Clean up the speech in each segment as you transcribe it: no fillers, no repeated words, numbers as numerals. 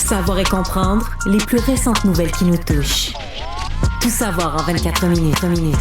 Savoir et comprendre les plus récentes nouvelles qui nous touchent. Tout savoir en 24 minutes.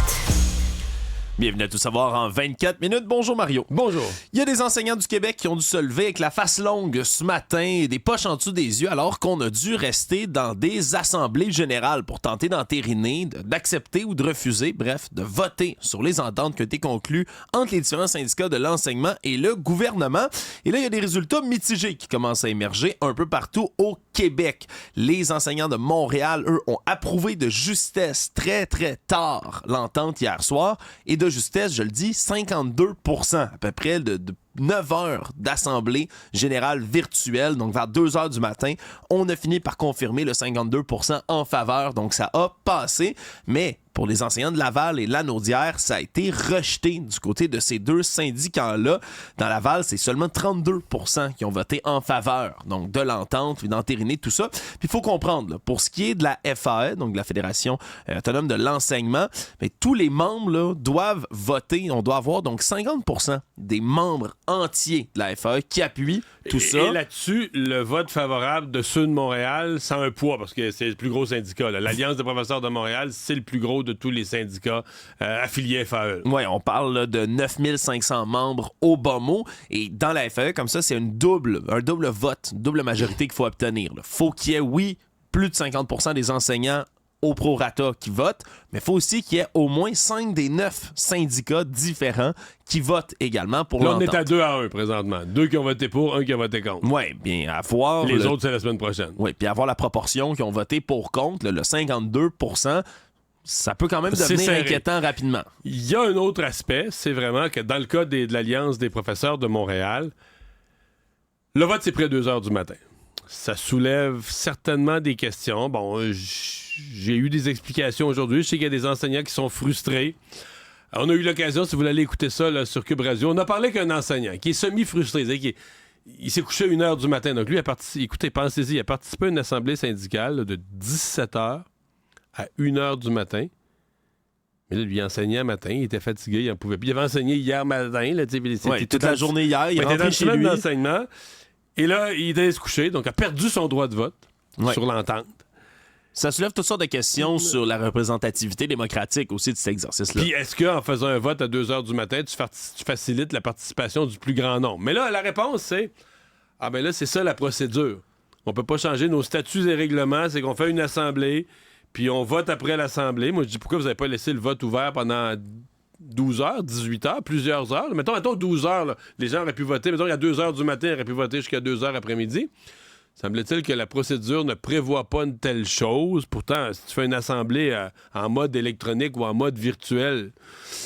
Bienvenue à Tout savoir en 24 minutes. Bonjour Mario. Bonjour. Il y a des enseignants du Québec qui ont dû se lever avec la face longue ce matin et des poches en dessous des yeux alors qu'on a dû rester dans des assemblées générales pour tenter d'entériner, d'accepter ou de refuser, bref, de voter sur les ententes qui ont été conclues entre les différents syndicats de l'enseignement et le gouvernement. Et là, il y a des résultats mitigés qui commencent à émerger un peu partout au Québec. Les enseignants de Montréal, eux, ont approuvé de justesse très, très tard l'entente hier soir et de justesse, je le dis, 52%, à peu près de 9 heures d'assemblée générale virtuelle, donc vers 2 heures du matin, on a fini par confirmer le 52% en faveur, donc ça a passé, mais pour les enseignants de Laval et Lanaudière, ça a été rejeté du côté de ces deux syndicats-là. Dans Laval, c'est seulement 32% qui ont voté en faveur, donc de l'entente, puis d'entériner tout ça. Puis il faut comprendre, là, pour ce qui est de la FAE, donc de la Fédération autonome de l'enseignement, mais tous les membres là, doivent voter, on doit avoir donc 50% des membres entiers de la FAE qui appuient tout ça. Et là-dessus, le vote favorable de ceux de Montréal, ça a un poids, parce que c'est le plus gros syndicat. Là. L'Alliance des professeurs de Montréal, c'est le plus gros de tous les syndicats affiliés à FAE. Oui, on parle là, de 9500 membres au bas mot. Et dans la FAE, comme ça, c'est un double vote, une double majorité qu'il faut obtenir. Il faut qu'il y ait, oui, plus de 50% des enseignants au prorata qui votent, mais il faut aussi qu'il y ait au moins 5 des 9 syndicats différents qui votent également pour l'entente. Là, on est à 2-1 présentement. 2 qui ont voté pour, 1 qui a voté contre. Oui, bien, à voir... Les autres, c'est la semaine prochaine. Oui, puis avoir la proportion qui ont voté pour contre, le 52%, ça peut quand même devenir inquiétant rapidement. Il y a un autre aspect, c'est vraiment que dans le cas de l'Alliance des professeurs de Montréal, le vote, c'est près de 2 heures du matin. Ça soulève certainement des questions. Bon, j'ai eu des explications aujourd'hui. Je sais qu'il y a des enseignants qui sont frustrés. On a eu l'occasion, si vous voulez aller écouter ça là, sur Cube Radio, on a parlé qu'un enseignant qui est semi-frustré, il s'est couché à 1 heure du matin. Donc lui, écoutez, pensez-y, il a participé à une assemblée syndicale là, de 17 heures à 1 heure du matin. Mais là, lui, il enseignait matin, il était fatigué, il en pouvait plus. Il avait enseigné hier matin. Là, toute la journée hier, il est rentré chez lui. D'enseignement. Et là, il était se coucher, donc a perdu son droit de vote sur l'entente. Ça soulève toutes sortes de questions sur la représentativité démocratique aussi de cet exercice-là. Puis est-ce qu'en faisant un vote à 2 heures du matin, tu facilites la participation du plus grand nombre? Mais là, la réponse, c'est ben là, c'est ça la procédure. On peut pas changer nos statuts et règlements, c'est qu'on fait une assemblée, puis on vote après l'assemblée. Moi, je dis pourquoi vous n'avez pas laissé le vote ouvert pendant 12 heures, 18 heures, plusieurs heures. Mettons 12 heures, là, les gens auraient pu voter. Mettons, il y a 2 heures du matin, ils auraient pu voter jusqu'à 2 heures après-midi. Semble-t-il que la procédure ne prévoit pas une telle chose. Pourtant, si tu fais une assemblée en mode électronique ou en mode virtuel...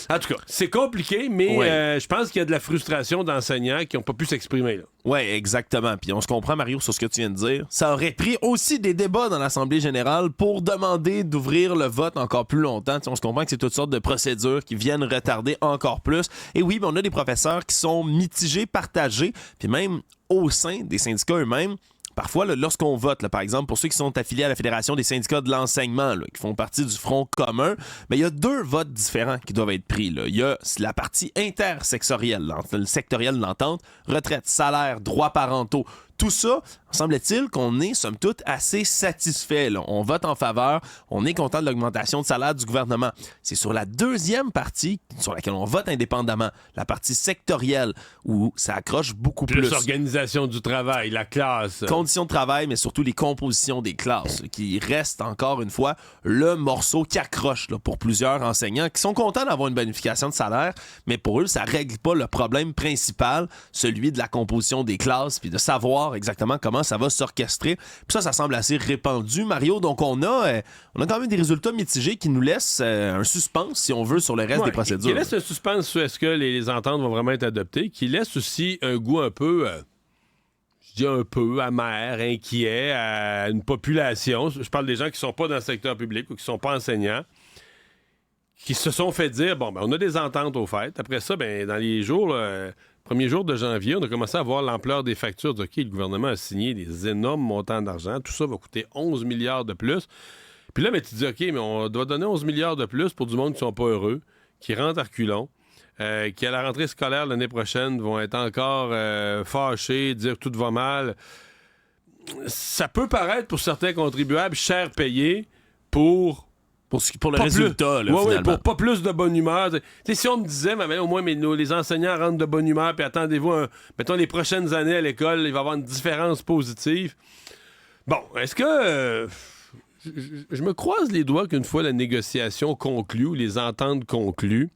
En tout cas, c'est compliqué, mais je pense qu'il y a de la frustration d'enseignants qui n'ont pas pu s'exprimer. Oui, exactement. Puis on se comprend, Mario, sur ce que tu viens de dire. Ça aurait pris aussi des débats dans l'Assemblée générale pour demander d'ouvrir le vote encore plus longtemps. T'sais, on se comprend que c'est toutes sortes de procédures qui viennent retarder encore plus. Et oui, on a des professeurs qui sont mitigés, partagés, puis même au sein des syndicats eux-mêmes. Parfois, là, lorsqu'on vote, là, par exemple, pour ceux qui sont affiliés à la Fédération des syndicats de l'enseignement, là, qui font partie du Front commun, il y a 2 votes différents qui doivent être pris. Là. Il y a la partie intersectorielle, le sectoriel de l'entente, retraite, salaire, droits parentaux. Tout ça, semble-t-il qu'on est, somme toute, assez satisfait. Là. On vote en faveur, on est content de l'augmentation de salaire du gouvernement. C'est sur la deuxième partie, sur laquelle on vote indépendamment, la partie sectorielle, où ça accroche beaucoup plus. L'organisation du travail, la classe. Conditions de travail, mais surtout les compositions des classes, qui restent encore une fois le morceau qui accroche là, pour plusieurs enseignants qui sont contents d'avoir une bonification de salaire, mais pour eux, ça règle pas le problème principal, celui de la composition des classes, puis de savoir exactement comment ça va s'orchestrer. Puis ça semble assez répandu, Mario. Donc on a quand même des résultats mitigés qui nous laissent un suspense, si on veut, sur le reste des procédures. Qui laisse un suspense sur est-ce que les ententes vont vraiment être adoptées, qui laisse aussi un goût un peu... je dis un peu amer, inquiet à une population. Je parle des gens qui sont pas dans le secteur public ou qui sont pas enseignants, qui se sont fait dire, on a des ententes au fait. Après ça, dans les jours, premier jour de janvier, on a commencé à voir l'ampleur des factures. OK, le gouvernement a signé des énormes montants d'argent. Tout ça va coûter 11 milliards de plus. Puis là, tu dis, OK, mais on doit donner 11 milliards de plus pour du monde qui sont pas heureux, qui rentrent à reculons. Qui, à la rentrée scolaire l'année prochaine, vont être encore fâchés, dire tout va mal. ça peut paraître pour certains contribuables cher payé pour le résultat, là, ouais, finalement. pour pas plus de bonne humeur. T'sais, si on me disait, mais au moins les enseignants rentrent de bonne humeur, puis attendez-vous, mettons, les prochaines années à l'école, il va y avoir une différence positive. Bon, est-ce que... je me croise les doigts qu'une fois la négociation conclue, ou les ententes conclues,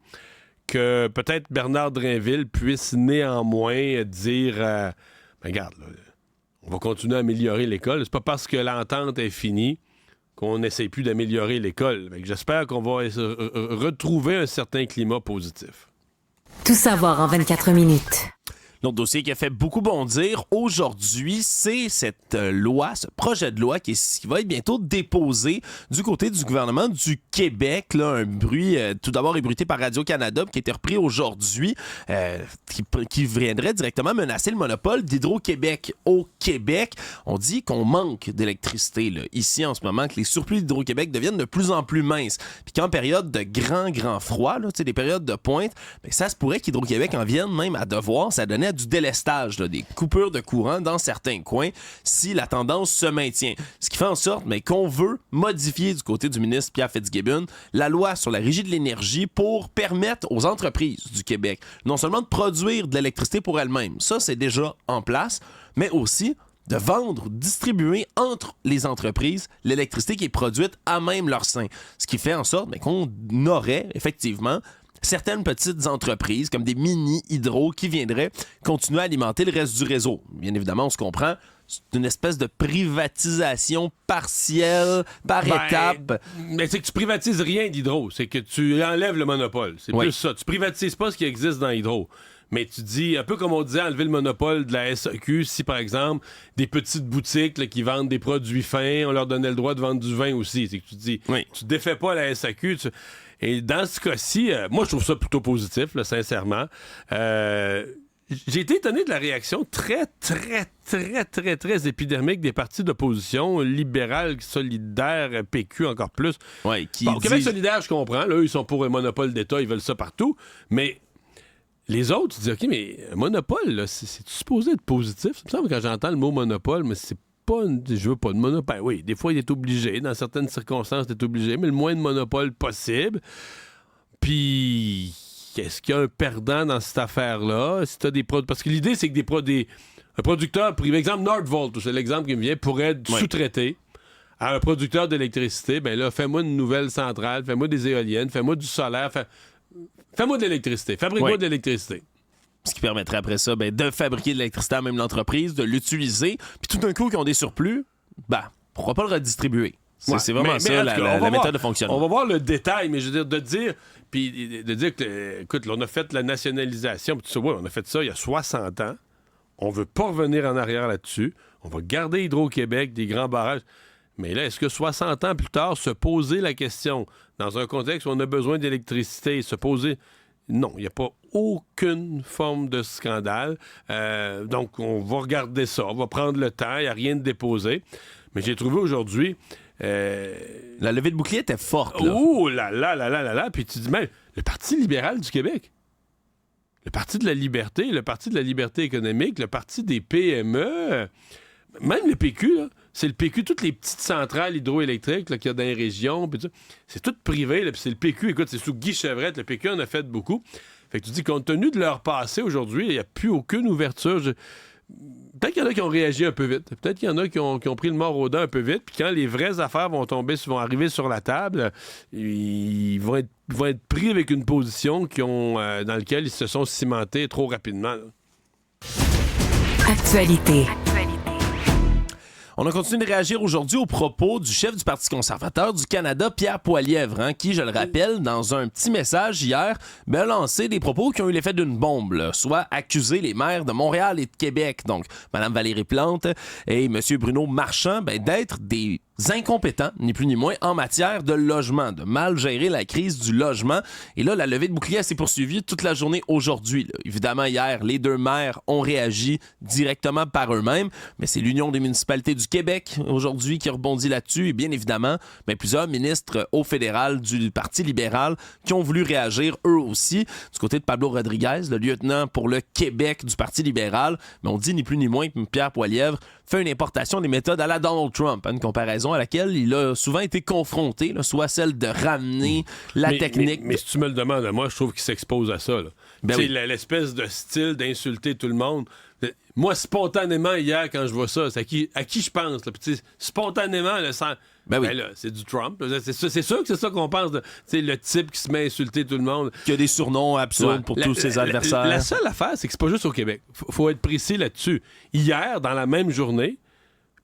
que peut-être Bernard Drinville puisse néanmoins dire regarde, là, on va continuer à améliorer l'école. C'est pas parce que l'entente est finie qu'on n'essaie plus d'améliorer l'école. J'espère qu'on va retrouver un certain climat positif. Tout savoir en 24 minutes. L'autre dossier qui a fait beaucoup bondir aujourd'hui, c'est cette loi, ce projet de loi qui va être bientôt déposé du côté du gouvernement du Québec. Là, un bruit tout d'abord ébruité par Radio-Canada qui a été repris aujourd'hui, qui viendrait directement menacer le monopole d'Hydro-Québec au Québec. On dit qu'on manque d'électricité là, ici en ce moment, que les surplus d'Hydro-Québec deviennent de plus en plus minces. Puis qu'en période de grand froid, là, des périodes de pointe, bien, ça se pourrait qu'Hydro-Québec en vienne même à devoir s'adonner à du délestage, là, des coupures de courant dans certains coins si la tendance se maintient. Ce qui fait en sorte qu'on veut modifier du côté du ministre Pierre Fitzgibbon la loi sur la régie de l'énergie pour permettre aux entreprises du Québec non seulement de produire de l'électricité pour elles-mêmes, ça c'est déjà en place, mais aussi de vendre, distribuer entre les entreprises l'électricité qui est produite à même leur sein. Ce qui fait en sorte qu'on aurait effectivement certaines petites entreprises, comme des mini-hydros, qui viendraient continuer à alimenter le reste du réseau. Bien évidemment, on se comprend, c'est une espèce de privatisation partielle, par étape. Mais c'est que tu privatises rien d'Hydro, c'est que tu enlèves le monopole. C'est plus ça. Tu privatises pas ce qui existe dans Hydro. Mais tu dis, un peu comme on disait, enlever le monopole de la SAQ, si par exemple, des petites boutiques là, qui vendent des produits fins, on leur donnait le droit de vendre du vin aussi. C'est que tu dis, tu défais pas la SAQ, Et dans ce cas-ci, moi, je trouve ça plutôt positif, là, sincèrement. J'ai été étonné de la réaction très épidermique des partis d'opposition, libéral, solidaire, PQ encore plus. Ouais, Québec solidaire, je comprends. Là, eux, ils sont pour un monopole d'État, ils veulent ça partout. Mais les autres, tu dis, OK, mais un monopole, là, c'est supposé être positif? Ça me semble quand j'entends le mot monopole, mais c'est je veux pas de monopole. Oui, des fois, il est obligé. Dans certaines circonstances, il est obligé, mais le moins de monopole possible. Puis, est-ce qu'il y a un perdant dans cette affaire-là? Si t'as des parce que l'idée, c'est que un producteur privé, exemple Nordvolt, c'est l'exemple qui me vient, pourrait être sous-traité à un producteur d'électricité. Ben là, fais-moi une nouvelle centrale, fais-moi des éoliennes, fais-moi du solaire, fais-moi de l'électricité, fabrique-moi de l'électricité. Ce qui permettrait après ça de fabriquer de l'électricité à même l'entreprise, de l'utiliser, puis tout d'un coup, qu'ils ont des surplus, pourquoi pas le redistribuer? C'est vraiment ça la méthode de fonctionnement. On va voir le détail, mais je veux dire, de dire que, écoute, là, on a fait la nationalisation, puis on a fait ça il y a 60 ans. On veut pas revenir en arrière là-dessus. On va garder Hydro-Québec, des grands barrages. Mais là, est-ce que 60 ans plus tard, se poser la question, dans un contexte où on a besoin d'électricité, se poser... Non, il n'y a pas aucune forme de scandale. Donc, on va regarder ça. On va prendre le temps. Il n'y a rien de déposé. Mais j'ai trouvé aujourd'hui... La levée de bouclier était forte, là. Oh là là là là là là. Puis tu dis même, le Parti libéral du Québec, le Parti de la liberté, le Parti de la liberté économique, le Parti des PME, même le PQ, là, c'est le PQ, toutes les petites centrales hydroélectriques là, qu'il y a dans les régions, pis c'est tout privé, là, puis c'est le PQ, écoute, c'est sous Guy Chevrette, le PQ en a fait beaucoup. Fait que tu dis, compte tenu de leur passé aujourd'hui, il n'y a plus aucune ouverture. Peut-être qu'il y en a qui ont réagi un peu vite. Peut-être qu'il y en a qui ont pris le mort aux dents un peu vite, puis quand les vraies affaires vont arriver sur la table, ils vont être pris avec une position dans laquelle ils se sont cimentés trop rapidement. Là. Actualité. On a continué de réagir aujourd'hui aux propos du chef du Parti conservateur du Canada, Pierre Poilievre, qui, je le rappelle, dans un petit message hier, a lancé des propos qui ont eu l'effet d'une bombe, là, soit accuser les maires de Montréal et de Québec, donc Mme Valérie Plante et M. Bruno Marchand, d'être des incompétents, ni plus ni moins, en matière de logement, de mal gérer la crise du logement. Et là, la levée de bouclier s'est poursuivie toute la journée aujourd'hui. Là. Évidemment, hier, les deux maires ont réagi directement par eux-mêmes, mais c'est l'Union des municipalités du Québec aujourd'hui qui rebondit là-dessus. Et bien évidemment, plusieurs ministres au fédéral du Parti libéral qui ont voulu réagir eux aussi. Du côté de Pablo Rodriguez, le lieutenant pour le Québec du Parti libéral, mais on dit ni plus ni moins que Pierre Poilievre fait une importation des méthodes à la Donald Trump, une comparaison à laquelle il a souvent été confronté, là, soit celle de ramener la technique. Mais si tu me le demandes, moi, je trouve qu'il s'expose à ça. Oui. L'espèce de style d'insulter tout le monde. Moi, spontanément, hier, quand je vois ça, c'est à qui je pense. Là. Puis, spontanément, là, c'est du Trump. C'est sûr que c'est ça qu'on pense. Le type qui se met à insulter tout le monde. Qui a des surnoms absurdes pour tous ses adversaires. La seule affaire, c'est que c'est pas juste au Québec. Faut être précis là-dessus. Hier, dans la même journée,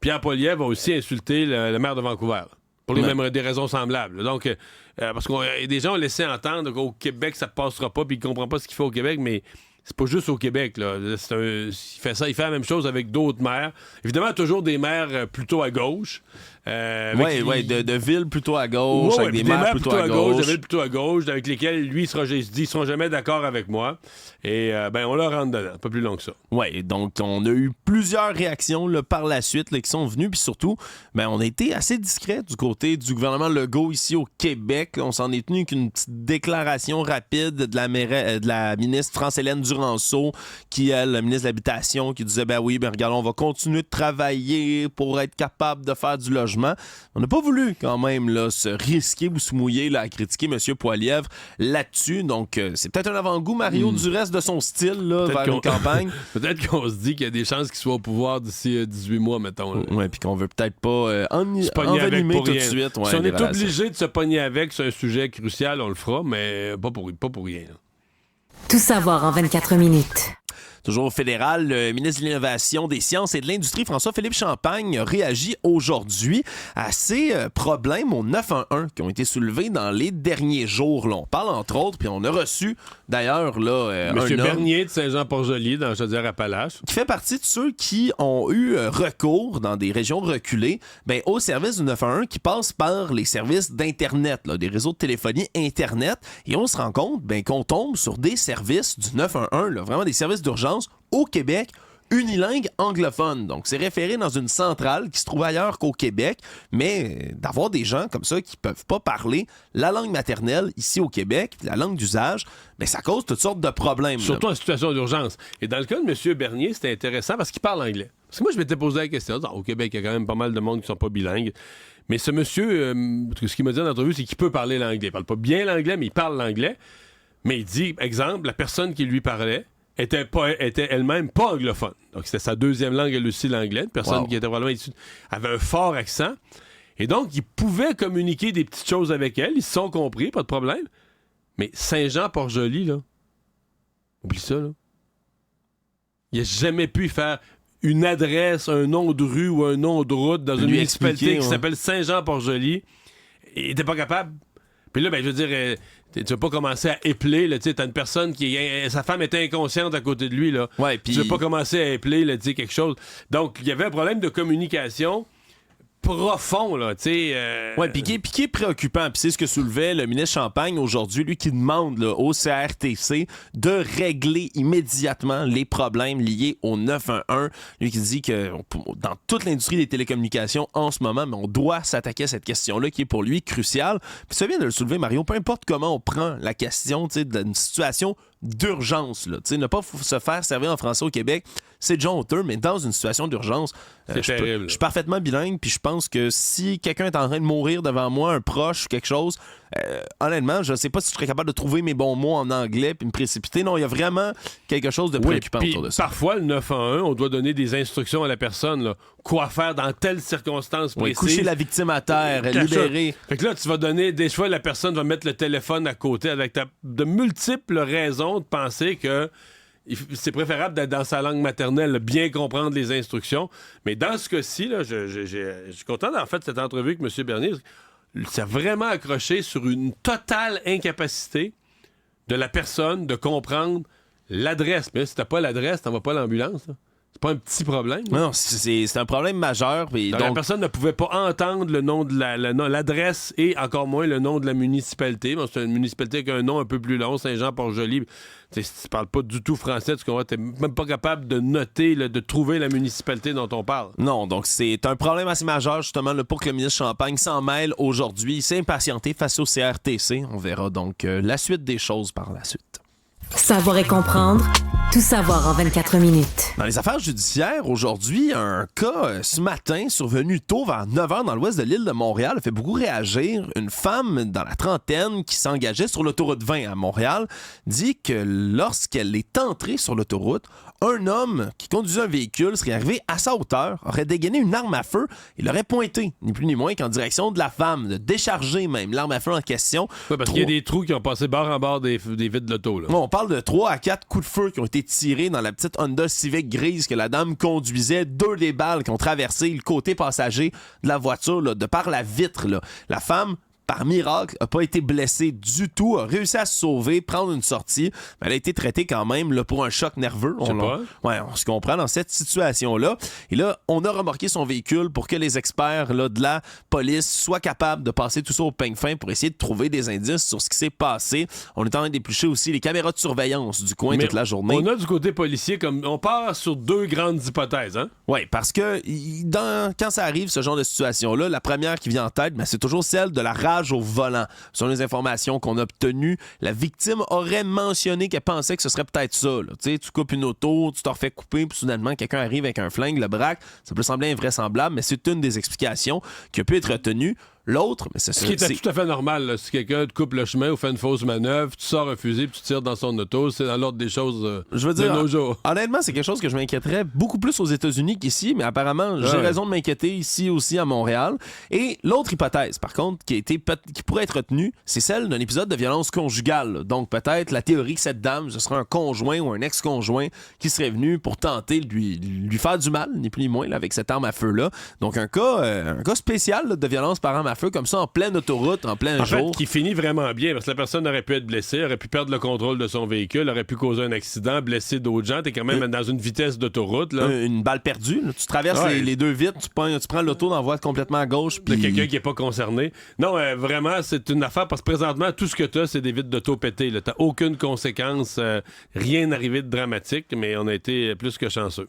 Pierre Poilievre a aussi insulté le maire de Vancouver. Pour les mêmes des raisons semblables. Donc, parce que des gens ont laissé entendre qu'au Québec, ça passera pas, puis ils comprennent pas ce qu'il fait au Québec, mais c'est pas juste au Québec. Là. Il fait la même chose avec d'autres maires. Évidemment, toujours des maires plutôt à gauche. De villes plutôt à gauche, avec des maires plutôt à gauche. Des villes plutôt à gauche, avec lesquels, lui, ils seront jamais d'accord avec moi. Et on leur rentre dedans. Pas plus long que ça. Oui, donc on a eu plusieurs réactions là, par la suite là, qui sont venues. Puis surtout, on a été assez discret du côté du gouvernement Legault ici au Québec. On s'en est tenu qu'une petite déclaration rapide de la ministre France-Hélène Duranceau, qui est la ministre de l'Habitation, qui disait, regarde, on va continuer de travailler pour être capable de faire du logement. On n'a pas voulu quand même là, se risquer ou se mouiller là, à critiquer M. Poilievre là-dessus. Donc, c'est peut-être un avant-goût, Mario, du reste de son style là, vers une campagne. Peut-être qu'on se dit qu'il y a des chances qu'il soit au pouvoir d'ici 18 mois, mettons. Oui, puis qu'on veut peut-être pas envenimer tout de suite. Si on est obligé de se pogner avec sur un sujet crucial, on le fera, mais pas pour rien. Là. Tout savoir en 24 minutes. Toujours au fédéral, le ministre de l'Innovation, des Sciences et de l'Industrie, François-Philippe Champagne, réagit aujourd'hui à ces problèmes au 911 qui ont été soulevés dans les derniers jours. Là, on parle entre autres, puis on a reçu d'ailleurs là, Monsieur Bernier de Saint-Jean-Port-Joli dans Chaudière-Appalaches, qui fait partie de ceux qui ont eu recours dans des régions reculées au service du 911 qui passe par les services d'Internet, là, des réseaux de téléphonie Internet. Et on se rend compte qu'on tombe sur des services du 911, là, vraiment des services d'urgence au Québec, unilingue anglophone. Donc, c'est référé dans une centrale qui se trouve ailleurs qu'au Québec, mais d'avoir des gens comme ça qui peuvent pas parler la langue maternelle ici au Québec, la langue d'usage, ça cause toutes sortes de problèmes. Surtout en situation d'urgence. Et dans le cas de M. Bernier, c'était intéressant parce qu'il parle anglais. Parce que moi, je m'étais posé la question. Au Québec, il y a quand même pas mal de monde qui sont pas bilingues. Mais ce monsieur, ce qu'il m'a dit dans l'entrevue, c'est qu'il peut parler l'anglais. Il parle pas bien l'anglais, mais il parle l'anglais. Mais il dit, exemple, la personne qui lui parlait était elle-même pas anglophone. Donc, c'était sa deuxième langue, elle aussi, l'anglais. Une personne qui était probablement issue avait un fort accent. Et donc, il pouvait communiquer des petites choses avec elle. Ils se sont compris, pas de problème. Mais Saint-Jean-Port-Joli, là, oublie ça, là. Il n'a jamais pu faire une adresse, un nom de rue ou un nom de route dans une municipalité qui s'appelle Saint-Jean-Port-Joli. Il n'était pas capable. Puis là, je veux dire... tu vas pas commencer à épeler, là, tu sais, t'as une personne sa femme était inconsciente à côté de lui, là. Ouais, pis... Tu vas pas commencer à épeler, là, tu sais, quelque chose. Donc, il y avait un problème de communication profond, là, tu sais. Puis qui est préoccupant, puis c'est ce que soulevait le ministre Champagne aujourd'hui, lui qui demande là, au CRTC de régler immédiatement les problèmes liés au 911. Lui qui dit que dans toute l'industrie des télécommunications en ce moment, on doit s'attaquer à cette question-là qui est pour lui cruciale. Puis ça vient de le soulever, Mario, peu importe comment on prend la question d'une situation d'urgence, là. Ne pas se faire servir en français au Québec, c'est déjà honteux, mais dans une situation d'urgence, je suis parfaitement bilingue, puis je pense que si quelqu'un est en train de mourir devant moi, un proche, quelque chose, honnêtement, je sais pas si je serais capable de trouver mes bons mots en anglais puis me précipiter. Non, il y a vraiment quelque chose de préoccupant autour de ça. Parfois, le 911, on doit donner des instructions à la personne, là, quoi faire dans telle circonstance précise. Coucher la victime à terre, libérer. Fait que là, tu vas donner, des fois, la personne va mettre le téléphone à côté avec de multiples raisons de penser que c'est préférable d'être dans sa langue maternelle, bien comprendre les instructions. Mais dans ce cas-ci, là, je suis content d'avoir fait cette entrevue avec M. Bernier. Ça a vraiment accroché sur une totale incapacité de la personne de comprendre l'adresse. Mais si t'as pas l'adresse, t'en vas pas à l'ambulance. Là. C'est pas un petit problème. Non, c'est un problème majeur. Donc, la personne ne pouvait pas entendre le nom de l'adresse et encore moins le nom de la municipalité. Bon, c'est une municipalité avec un nom un peu plus long, Saint-Jean-Port-Joli. Si tu parles pas du tout français, tu n'es même pas capable de noter, de trouver la municipalité dont on parle. Non, donc c'est un problème assez majeur, justement, là, pour que le ministre Champagne s'en mêle aujourd'hui. Il s'est impatienté face au CRTC. On verra donc la suite des choses par la suite. Savoir et comprendre, tout savoir en 24 minutes. Dans les affaires judiciaires, aujourd'hui, un cas ce matin survenu tôt vers 9h dans l'ouest de l'île de Montréal a fait beaucoup réagir. Une femme dans la trentaine qui s'engageait sur l'autoroute 20 à Montréal dit que lorsqu'elle est entrée sur l'autoroute, un homme qui conduisait un véhicule serait arrivé à sa hauteur, aurait dégainé une arme à feu et l'aurait pointé, ni plus ni moins qu'en direction de la femme, de décharger même l'arme à feu en question. Oui, parce qu'il y a des trous qui ont passé bord en bord des vitres de l'auto. Là. On parle de 3 à 4 coups de feu qui ont été tirés dans la petite Honda Civic grise que la dame conduisait. 2 des balles qui ont traversé le côté passager de la voiture, là, de par la vitre. Là. La femme, par miracle, n'a pas été blessée du tout, a réussi à se sauver, prendre une sortie, mais elle a été traitée quand même là, pour un choc nerveux. On se comprend dans cette situation-là. Et là, on a remorqué son véhicule pour que les experts là, de la police soient capables de passer tout ça au peigne fin pour essayer de trouver des indices sur ce qui s'est passé. On est en train d'éplucher aussi les caméras de surveillance du coin toute la journée. On a du côté policier, comme on part sur 2 grandes hypothèses. Hein? Oui, parce que quand ça arrive, ce genre de situation-là, la première qui vient en tête, c'est toujours celle de la rage au volant. Selon les informations qu'on a obtenues, la victime aurait mentionné qu'elle pensait que ce serait peut-être ça. Tu coupes une auto, tu t'en refais couper, puis soudainement, quelqu'un arrive avec un flingue, le braque. Ça peut sembler invraisemblable, mais c'est une des explications qui a pu être retenue. L'autre, mais c'est ce qui est tout à fait normal. Là. Si quelqu'un te coupe le chemin ou fait une fausse manœuvre, tu sors un fusil puis tu tires dans son auto, c'est dans l'ordre des choses je veux dire, de nos jours. Honnêtement, c'est quelque chose que je m'inquiéterais beaucoup plus aux États-Unis qu'ici, mais apparemment, j'ai raison de m'inquiéter ici aussi à Montréal. Et l'autre hypothèse, par contre, qui pourrait être retenue, c'est celle d'un épisode de violence conjugale. Donc peut-être la théorie que cette dame, ce serait un conjoint ou un ex-conjoint qui serait venu pour tenter de lui faire du mal, ni plus ni moins, là, avec cette arme à feu-là. Donc un cas spécial là, de violence par arme à feu comme ça en pleine autoroute, en plein jour. En fait, qui finit vraiment bien parce que la personne aurait pu être blessée, aurait pu perdre le contrôle de son véhicule, aurait pu causer un accident, blesser d'autres gens. T'es quand même dans une vitesse d'autoroute. Là. Une balle perdue. Là. Tu traverses les 2 vitres, tu prends l'auto dans la voie complètement à gauche. Puis... De quelqu'un qui n'est pas concerné. Non, vraiment, c'est une affaire parce que présentement, tout ce que t'as, c'est des vitres d'auto pétées. Là. T'as aucune conséquence, rien arrivé de dramatique, mais on a été plus que chanceux.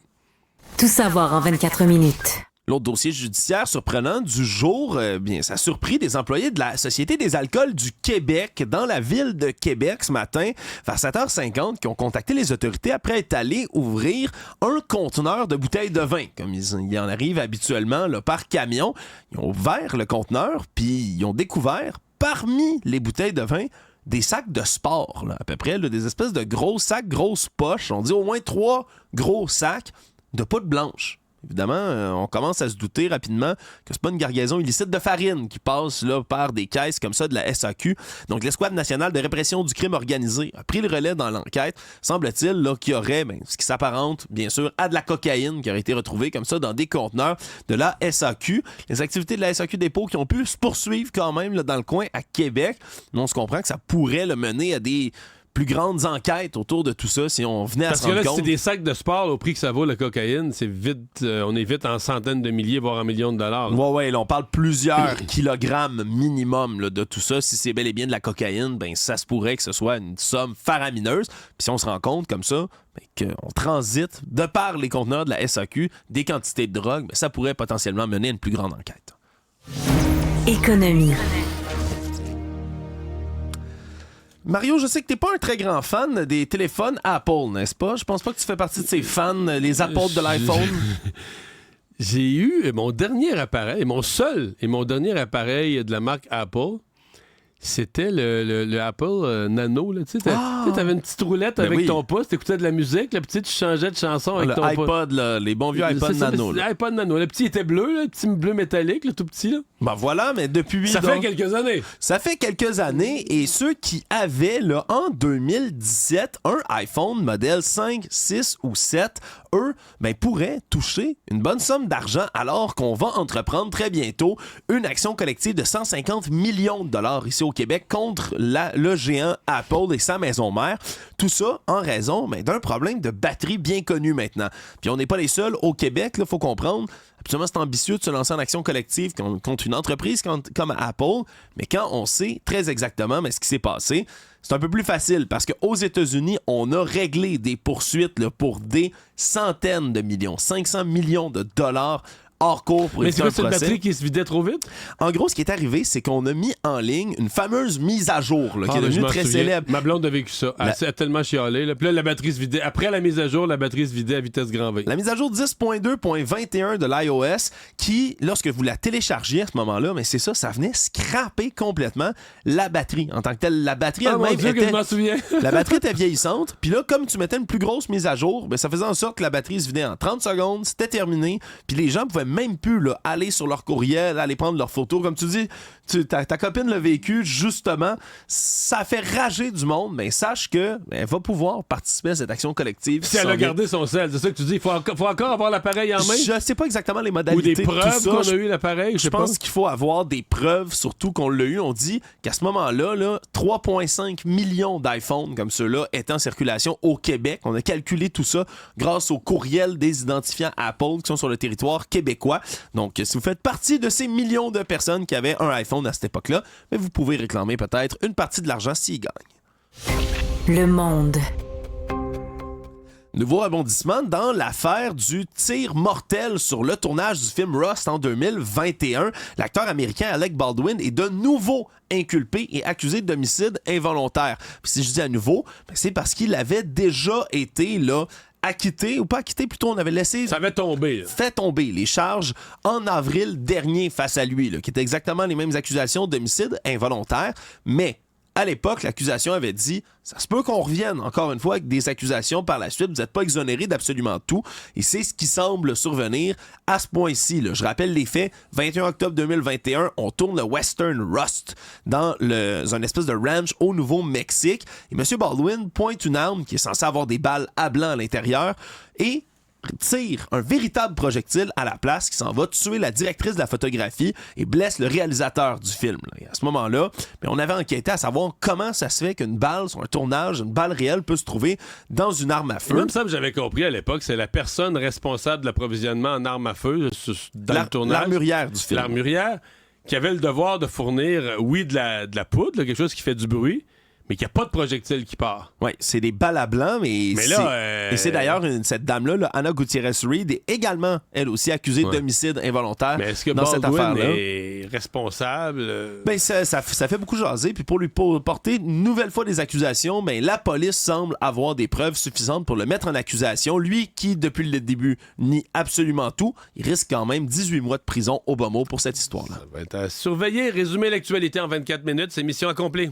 Tout savoir en 24 minutes. L'autre dossier judiciaire surprenant du jour, ça a surpris des employés de la Société des alcools du Québec dans la ville de Québec ce matin, vers 7h50, qui ont contacté les autorités après être allés ouvrir un conteneur de bouteilles de vin, comme il en arrive habituellement là, par camion. Ils ont ouvert le conteneur, puis ils ont découvert, parmi les bouteilles de vin, des sacs de sport, là, à peu près, là, des espèces de gros sacs, grosses poches. On dit au moins 3 gros sacs de poudre blanche. Évidemment, on commence à se douter rapidement que c'est pas une gargaison illicite de farine qui passe là, par des caisses comme ça de la SAQ. Donc, l'Escouade nationale de répression du crime organisé a pris le relais dans l'enquête. Semble-t-il là, qu'il y aurait ce qui s'apparente, bien sûr, à de la cocaïne qui aurait été retrouvée comme ça dans des conteneurs de la SAQ. Les activités de la SAQ Dépôt qui ont pu se poursuivre quand même là, dans le coin à Québec. Mais on se comprend que ça pourrait le mener à des plus grandes enquêtes autour de tout ça si on venait à se rendre compte. Parce que là, c'est des sacs de sport au prix que ça vaut la cocaïne, c'est vite, on est vite en centaines de milliers, voire en millions de dollars. Ouais, là, on parle plusieurs kilogrammes minimum là, de tout ça. Si c'est bel et bien de la cocaïne, ça se pourrait que ce soit une somme faramineuse. Puis si on se rend compte comme ça, qu'on transite de par les conteneurs de la SAQ des quantités de drogue, ça pourrait potentiellement mener à une plus grande enquête. Économie. Mario, je sais que t'es pas un très grand fan des téléphones Apple, n'est-ce pas? Je pense pas que tu fais partie de ces fans, les apôtres de l'iPhone. J'ai eu mon dernier appareil, mon dernier appareil de la marque Apple. C'était le Apple Nano. Tu sais, t'avais une petite roulette avec ton pouce, t'écoutais de la musique, le petit, tu changeais de chanson avec ton pouce. iPod, les bons vieux iPod Nano. L'iPod Nano. Le petit était bleu, le petit bleu métallique, le tout petit. Là. Voilà, mais depuis... Ça fait quelques années. Ça fait quelques années, et ceux qui avaient, là, en 2017, un iPhone modèle 5, 6 ou 7, eux, pourraient toucher une bonne somme d'argent alors qu'on va entreprendre très bientôt une action collective de 150 millions de dollars ici au Québec contre le géant Apple et sa maison mère. Tout ça en raison d'un problème de batterie bien connu maintenant. Puis on n'est pas les seuls au Québec, il faut comprendre. Absolument, c'est ambitieux de se lancer en action collective contre une entreprise comme Apple, mais quand on sait très exactement ce qui s'est passé, c'est un peu plus facile parce qu'aux États-Unis, on a réglé des poursuites là, pour des centaines de millions, 500 millions de dollars hors cours pour éviter un procès. Mais c'est une batterie qui se vidait trop vite? En gros, ce qui est arrivé, c'est qu'on a mis en ligne une fameuse mise à jour là, qui est devenue très célèbre. Ma blonde a vécu ça. Elle a tellement chialé. Là. Puis là, la batterie se vidait. Après la mise à jour, la batterie se vidait à vitesse grand V. La mise à jour 10.2.21 de l'iOS qui, lorsque vous la téléchargiez à ce moment-là, mais c'est ça, ça venait scraper complètement la batterie en tant que telle. La batterie elle-même que je m'en souviens. La batterie était vieillissante. Puis là, comme tu mettais une plus grosse mise à jour, ça faisait en sorte que la batterie se vidait en 30 secondes. C'était terminé. Puis les gens pouvaient même plus là, aller sur leur courriel, aller prendre leurs photos. Comme tu dis, ta copine l'a vécu, justement. Ça fait rager du monde, mais sache qu'elle va pouvoir participer à cette action collective. Si elle a gardé son sel, c'est ça que tu dis. Il faut encore avoir l'appareil en main? Je sais pas exactement les modalités. Ou des preuves qu'on a eu l'appareil? Je pense qu'il faut avoir des preuves, surtout qu'on l'a eu. On dit qu'à ce moment-là, 3,5 millions d'iPhones comme ceux-là étaient en circulation au Québec. On a calculé tout ça grâce au courriel des identifiants Apple qui sont sur le territoire québécois. Donc, si vous faites partie de ces millions de personnes qui avaient un iPhone à cette époque-là, vous pouvez réclamer peut-être une partie de l'argent s'ils gagnent. Le Monde. Nouveau rebondissement dans l'affaire du tir mortel sur le tournage du film Rust en 2021. L'acteur américain Alec Baldwin est de nouveau inculpé et accusé d'homicide involontaire. Puis si je dis à nouveau, c'est parce qu'il avait déjà été acquitté, ou pas acquitté, plutôt on avait laissé... Ça avait tombé. Fait tomber les charges en avril dernier face à lui, qui étaient exactement les mêmes accusations d'homicide involontaire, mais... À l'époque, l'accusation avait dit « Ça se peut qu'on revienne encore une fois avec des accusations par la suite. Vous n'êtes pas exonéré d'absolument tout. » Et c'est ce qui semble survenir à ce point-ci. Je rappelle les faits. 21 octobre 2021, on tourne le Western Rust dans un espèce de ranch au Nouveau-Mexique. Et M. Baldwin pointe une arme qui est censée avoir des balles à blanc à l'intérieur et tire un véritable projectile à la place qui s'en va tuer la directrice de la photographie et blesse le réalisateur du film. Et à ce moment-là, on avait enquêté à savoir comment ça se fait qu'une balle sur un tournage, une balle réelle peut se trouver dans une arme à feu. Même ça que j'avais compris à l'époque, c'est la personne responsable de l'approvisionnement en armes à feu dans le tournage. L'armurière du film. L'armurière qui avait le devoir de fournir, de la poudre, quelque chose qui fait du bruit, mais qu'il n'y a pas de projectile qui part. Oui, c'est des balles à blanc, mais et c'est d'ailleurs cette dame-là, Anna Gutiérrez-Reed, est également, elle aussi, accusée d'homicide involontaire mais est-ce que dans cette affaire-là. est responsable? Ça fait beaucoup jaser, puis pour lui porter une nouvelle fois des accusations, la police semble avoir des preuves suffisantes pour le mettre en accusation. Lui, qui, depuis le début, nie absolument tout, il risque quand même 18 mois de prison au bas mot pour cette histoire-là. Ça va être à surveiller. Résumer l'actualité en 24 minutes, c'est mission accomplie.